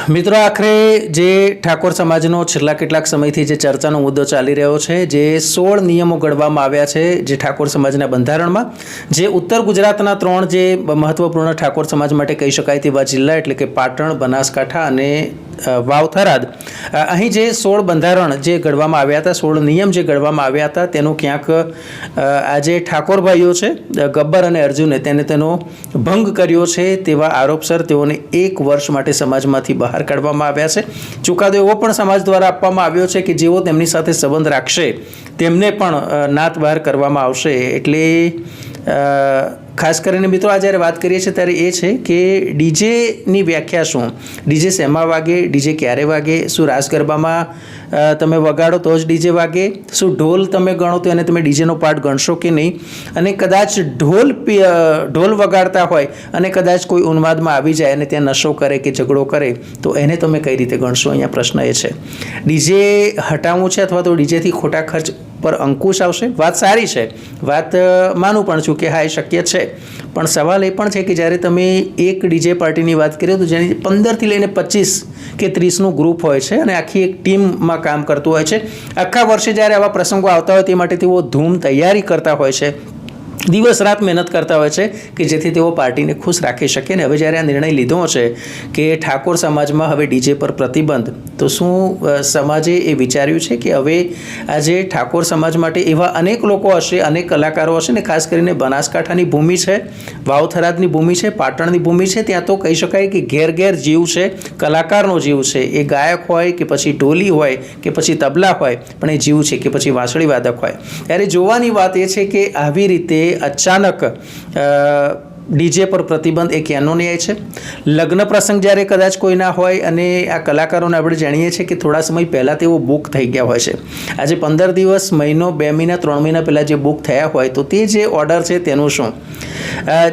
મિત્રો, આખરે જે ઠાકોર સમાજનો છેલ્લા કેટલાક સમયથી જે ચર્ચાનો મુદ્દો ચાલી રહ્યો છે, જે 16 નિયમો ઘડવામાં આવ્યા છે જે ઠાકોર સમાજના બંધારણમાં, જે ઉત્તર ગુજરાતના 3 જે મહત્વપૂર્ણ ઠાકોર સમાજ માટે કહી શકાય તેવા જિલ્લા એટલે કે પાટણ, બનાસકાંઠા અને વાવ થરાદ, અહીં જે 16 બંધારણ જે ઘડવામાં આવ્યા હતા, 16 નિયમ જે ઘડવામાં આવ્યા હતા, તેનો ક્યાંક આજે ઠાકોર ભાઈઓ છે ગબ્બર અને અર્જુને તેનો ભંગ કર્યો છે તેવા આરોપસર તેઓને 1 વર્ષ માટે સમાજમાંથી બહાર કાઢવામાં આવ્યા છે. ચુકાદો એવો પણ સમાજ દ્વારા આપવામાં આવ્યો છે કે જેઓ તેમની સાથે સંબંધ રાખશે તેમને પણ નાત બહાર કરવામાં આવશે. એટલે ખાસ કરીને મિત્રો આ જ્યારે વાત કરીએ છીએ ત્યારે એ છે કે ડીજેની વ્યાખ્યા શું, ડીજે શેમાં વાગે, ડીજે ક્યારે વાગે, શું રાસ ગરબામાં તમે વગાડો તો જ ડીજે વાગે, શું ઢોલ તમે ગણો તો એને તમે ડીજેનો પાર્ટ ગણશો કે નહીં, અને કદાચ ઢોલ વગાડતા હોય અને કદાચ કોઈ ઉન્માદમાં આવી જાય અને ત્યાં નશો કરે કે ઝઘડો કરે તો એને તમે કઈ રીતે ગણશો? અહીંયા પ્રશ્ન એ છે. ડીજે હટાવવું છે અથવા તો ડીજેથી ખોટા ખર્ચ પર અંકુશ આવશે, વાત સારી છે, વાત માનું પણ છું કે હા એ શક્ય છે, પણ સવાલ એ પણ છે કે જ્યારે તમે એક ડીજે પાર્ટીની વાત કરીએ તો જેની 15થી લઈને 25 કે 30નું ગ્રુપ હોય છે અને આખી એક ટીમમાં કામ કરતું હોય છે. આખા વર્ષે જ્યારે આવા પ્રસંગો આવતા હોય તે માટે તેઓ ધૂમ તૈયારી કરતા હોય છે, દિવસ રાત મહેનત કરતા હોય છે કે જેથી તેઓ પાર્ટીને ખુશ રાખી શકે. ને હવે જ્યારે આ નિર્ણય લીધો છે કે ઠાકોર સમાજમાં હવે ડીજે પર પ્રતિબંધ, તો શું સમાજે એ વિચાર્યું છે કે હવે આજે ઠાકોર સમાજ માટે એવા અનેક લોકો હશે, અનેક કલાકારો હશે, ને ખાસ કરીને બનાસકાંઠાની ભૂમિ છે, વાવ થરાદની ભૂમિ છે, પાટણની ભૂમિ છે, ત્યાં તો કહી શકાય કે ઘેર ઘેર જીવ છે, કલાકારનો જીવ છે, એ ગાયક હોય કે પછી ઢોલી હોય કે પછી તબલા હોય, પણ એ જીવ છે કે પછી વાંસળી વાદક હોય. ત્યારે જોવાની વાત એ છે કે આવી રીતે અચાનક ડીજે પર પ્રતિબંધ એ ક્યાંનો ન્યાય છે? લગ્ન પ્રસંગ જ્યારે કદાચ કોઈ ના હોય અને આ કલાકારોને આપણે જાણીએ છીએ કે થોડા સમય પહેલાં તેઓ બુક થઈ ગયા હોય છે. આજે 15 દિવસ, મહિનો, 2 મહિના, 3 મહિના પહેલાં જે બુક થયા હોય તો તે જે ઓર્ડર છે તેનું શું?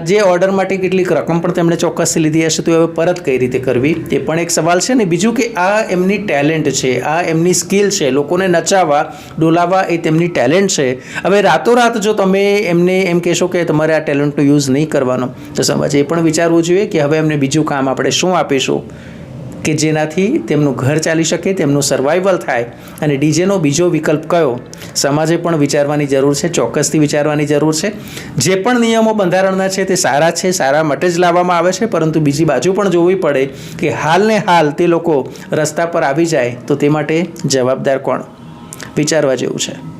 જે ઓર્ડર માટે કેટલીક રકમ પણ તેમણે ચોક્કસથી લીધી હશે તો હવે પરત કઈ રીતે કરવી તે પણ એક સવાલ છે. ને બીજું કે આ એમની ટેલેન્ટ છે, આ એમની સ્કિલ છે, લોકોને નચાવવા ડોલાવવા એ તેમની ટેલેન્ટ છે. હવે રાતોરાત જો તમે એમને એમ કહેશો કે તમારે આ ટેલેન્ટનો યુઝ નહીં કરવાનો તો સમાજે એ પણ વિચારવું જોઈએ કે હવે એમને બીજું કામ આપણે શું આપીશું કે જેનાથી તેમનું ઘર ચાલી શકે, તેમનું સર્વાઈવલ થાય. અને ડીજેનો બીજો વિકલ્પ કયો? સમાજે પણ વિચારવાની જરૂર છે, ચોક્કસથી વિચારવાની જરૂર છે. જે પણ નિયમો બંધારણના છે તે સારા છે, સારા માટે જ લાવવામાં આવે છે, પરંતુ બીજી બાજુ પણ જોવી પડે કે હાલને હાલ તે લોકો રસ્તા પર આવી જાય તો તે માટે જવાબદાર કોણ? વિચારવા જેવું છે.